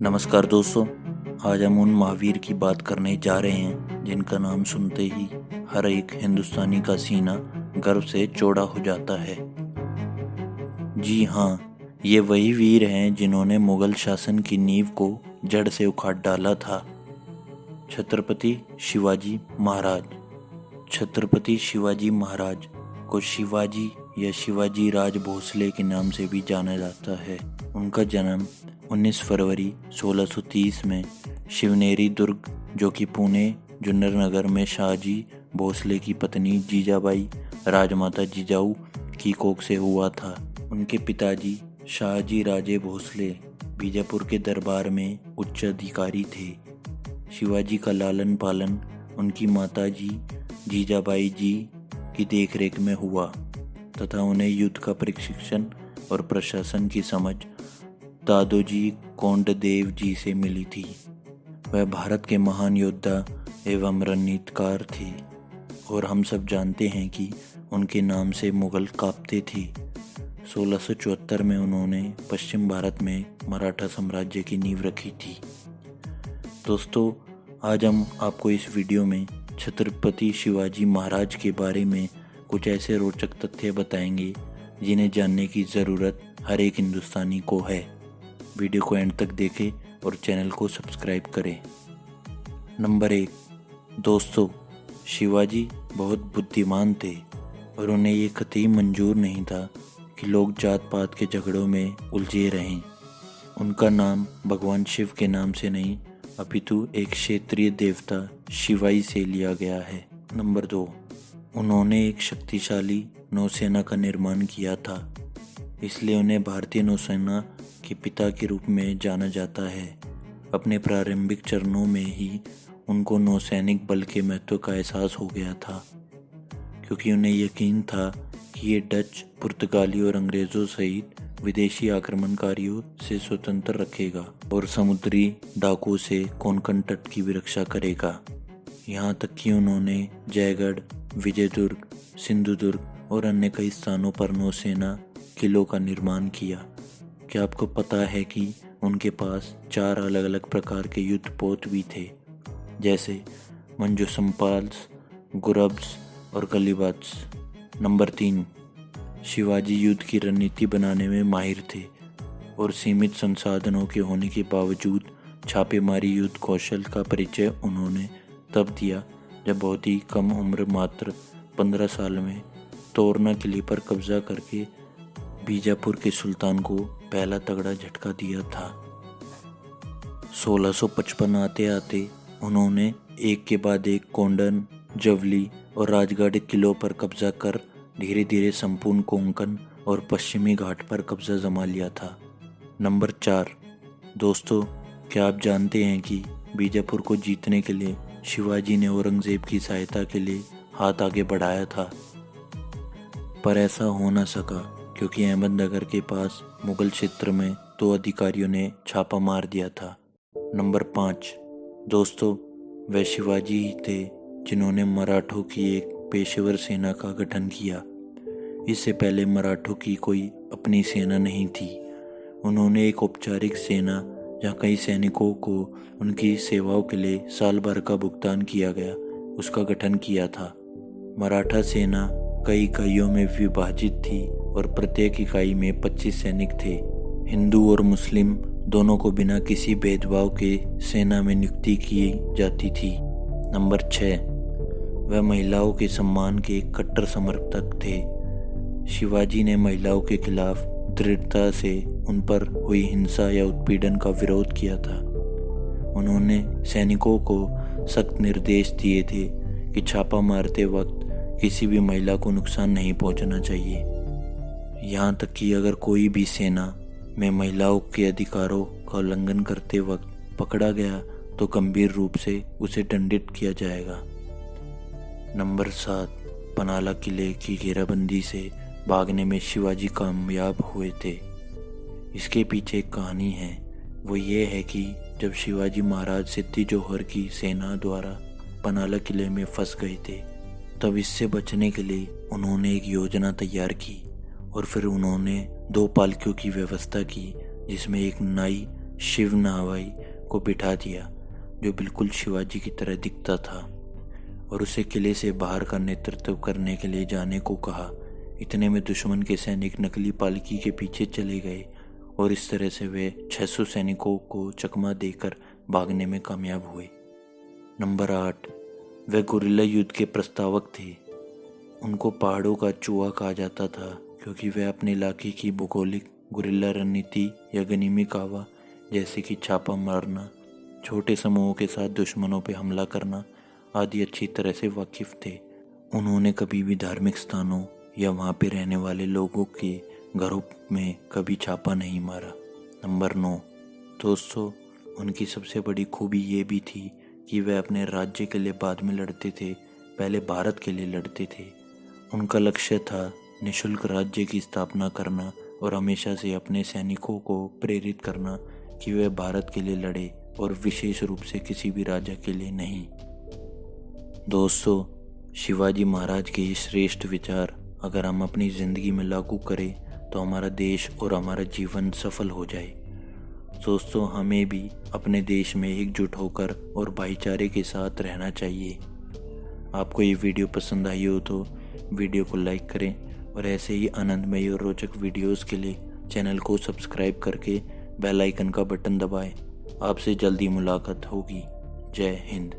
नमस्कार दोस्तों। आज हम उन महावीर की बात करने जा रहे हैं जिनका नाम सुनते ही हर एक हिंदुस्तानी का सीना गर्व से चौड़ा हो जाता है। जी हाँ, ये वही वीर हैं जिन्होंने मुगल शासन की नींव को जड़ से उखाड़ डाला था। छत्रपति शिवाजी महाराज। छत्रपति शिवाजी महाराज को शिवाजी या शिवाजी राज भोसले के नाम से भी जाना जाता है। उनका जन्म 19 फरवरी 1630 में शिवनेरी दुर्ग, जो कि पुणे जुन्नर नगर में शाहजी भोसले की पत्नी जीजाबाई राजमाता जिजाऊ की कोख से हुआ था। उनके पिताजी शाहजी राजे भोसले बीजापुर के दरबार में उच्च अधिकारी थे। शिवाजी का लालन पालन उनकी माताजी जीजाबाई जी की देखरेख में हुआ तथा उन्हें युद्ध का प्रशिक्षण और प्रशासन की समझ दादोजी कोंडदेव जी से मिली थी। वह भारत के महान योद्धा एवं रणनीतिकार थे और हम सब जानते हैं कि उनके नाम से मुगल कांपते थे। 1674 में उन्होंने पश्चिम भारत में मराठा साम्राज्य की नींव रखी थी। दोस्तों, आज हम आपको इस वीडियो में छत्रपति शिवाजी महाराज के बारे में कुछ ऐसे रोचक तथ्य बताएंगे जिन्हें जानने की ज़रूरत हर एक हिंदुस्तानी को है। वीडियो को एंड तक देखें और चैनल को सब्सक्राइब करें। नंबर 1, दोस्तों, शिवाजी बहुत बुद्धिमान थे और उन्हें ये कतई मंजूर नहीं था कि लोग जात पात के झगड़ों में उलझे रहें। उनका नाम भगवान शिव के नाम से नहीं अपितु एक क्षेत्रीय देवता शिवाई से लिया गया है। नंबर 2, उन्होंने एक शक्तिशाली नौसेना का निर्माण किया था, इसलिए उन्हें भारतीय नौसेना के पिता के रूप में जाना जाता है। अपने प्रारंभिक चरणों में ही उनको नौसैनिक बल के महत्व का एहसास हो गया था, क्योंकि उन्हें यकीन था कि ये डच, पुर्तगाली और अंग्रेज़ों सहित विदेशी आक्रमणकारियों से स्वतंत्र रखेगा और समुद्री डाकुओं से कोंकण तट की भी रक्षा करेगा। यहाँ तक कि उन्होंने जयगढ़, विजयदुर्ग, सिंधुदुर्ग और अन्य कई स्थानों पर नौसेना किलों का निर्माण किया। क्या आपको पता है कि उनके पास 4 अलग अलग प्रकार के युद्धपोत भी थे, जैसे मंजो संपाल्स, गुरब्स और गलीबात्स। नंबर 3, शिवाजी युद्ध की रणनीति बनाने में माहिर थे और सीमित संसाधनों के होने के बावजूद छापेमारी युद्ध कौशल का परिचय उन्होंने तब दिया जब बहुत ही कम उम्र, मात्र 15 साल में तोरना किले पर कब्जा करके बीजापुर के सुल्तान को पहला तगड़ा झटका दिया था। 1655 आते आते उन्होंने एक के बाद एक कोंडन, जवली और राजगढ़ किलों पर कब्जा कर धीरे धीरे संपूर्ण कोंकण और पश्चिमी घाट पर कब्जा जमा लिया था। नंबर 4, दोस्तों, क्या आप जानते हैं कि बीजापुर को जीतने के लिए शिवाजी ने औरंगजेब की सहायता के लिए हाथ आगे बढ़ाया था, पर ऐसा हो न सका क्योंकि अहमदनगर के पास मुगल क्षेत्र में 2 अधिकारियों ने छापा मार दिया था। नंबर 5, दोस्तों, वह शिवाजी ही थे जिन्होंने मराठों की एक पेशेवर सेना का गठन किया। इससे पहले मराठों की कोई अपनी सेना नहीं थी। उन्होंने एक औपचारिक सेना, जहाँ कई सैनिकों को उनकी सेवाओं के लिए साल भर का भुगतान किया गया, उसका गठन किया था। मराठा सेना कई इकाइयों में विभाजित थी और प्रत्येक इकाई में 25 सैनिक थे। हिंदू और मुस्लिम दोनों को बिना किसी भेदभाव के सेना में नियुक्ति की जाती थी। नंबर 6, वह महिलाओं के सम्मान के एक कट्टर समर्थक थे। शिवाजी ने महिलाओं के खिलाफ दृढ़ता से उन पर हुई हिंसा या उत्पीड़न का विरोध किया था। उन्होंने सैनिकों को सख्त निर्देश दिए थे कि छापा मारते वक्त किसी भी महिला को नुकसान नहीं पहुंचना चाहिए। यहाँ तक कि अगर कोई भी सेना में महिलाओं के अधिकारों का उल्लंघन करते वक्त पकड़ा गया तो गंभीर रूप से उसे दंडित किया जाएगा। नंबर 7, पनाला किले की घेराबंदी से भागने में शिवाजी कामयाब हुए थे। इसके पीछे एक कहानी है। वो ये है कि जब शिवाजी महाराज सिद्दी जोहर की सेना द्वारा पनाला किले में फंस गए थे, तब इससे बचने के लिए उन्होंने एक योजना तैयार की और फिर उन्होंने 2 पालकियों की व्यवस्था की, जिसमें एक नाई शिव नावाई को बिठा दिया, जो बिल्कुल शिवाजी की तरह दिखता था, और उसे किले से बाहर का नेतृत्व करने के लिए जाने को कहा। इतने में दुश्मन के सैनिक नकली पालकी के पीछे चले गए और इस तरह से वे 600 सैनिकों को चकमा देकर भागने में कामयाब हुए। नंबर 8, वे गुरिल्ला युद्ध के प्रस्तावक थे। उनको पहाड़ों का चूहा कहा जाता था क्योंकि वे अपने इलाके की भौगोलिक गुरिल्ला रणनीति या गनीमी कावा जैसे कि छापा मारना, छोटे समूहों के साथ दुश्मनों पर हमला करना आदि अच्छी तरह से वाकिफ थे। उन्होंने कभी भी धार्मिक स्थानों या वहाँ पे रहने वाले लोगों के घरों में कभी छापा नहीं मारा। नंबर 9, दोस्तों, उनकी सबसे बड़ी खूबी ये भी थी कि वे अपने राज्य के लिए बाद में लड़ते थे, पहले भारत के लिए लड़ते थे। उनका लक्ष्य था निःशुल्क राज्य की स्थापना करना और हमेशा से अपने सैनिकों को प्रेरित करना कि वे भारत के लिए लड़े और विशेष रूप से किसी भी राजा के लिए नहीं। दोस्तों, शिवाजी महाराज के ये श्रेष्ठ विचार अगर हम अपनी ज़िंदगी में लागू करें तो हमारा देश और हमारा जीवन सफल हो जाए। दोस्तों, हमें भी अपने देश में एकजुट होकर और भाईचारे के साथ रहना चाहिए। आपको ये वीडियो पसंद आई हो तो वीडियो को लाइक करें और ऐसे ही आनंदमय और रोचक वीडियोस के लिए चैनल को सब्सक्राइब करके बेल आइकन का बटन दबाएं। आपसे जल्दी मुलाकात होगी। जय हिंद।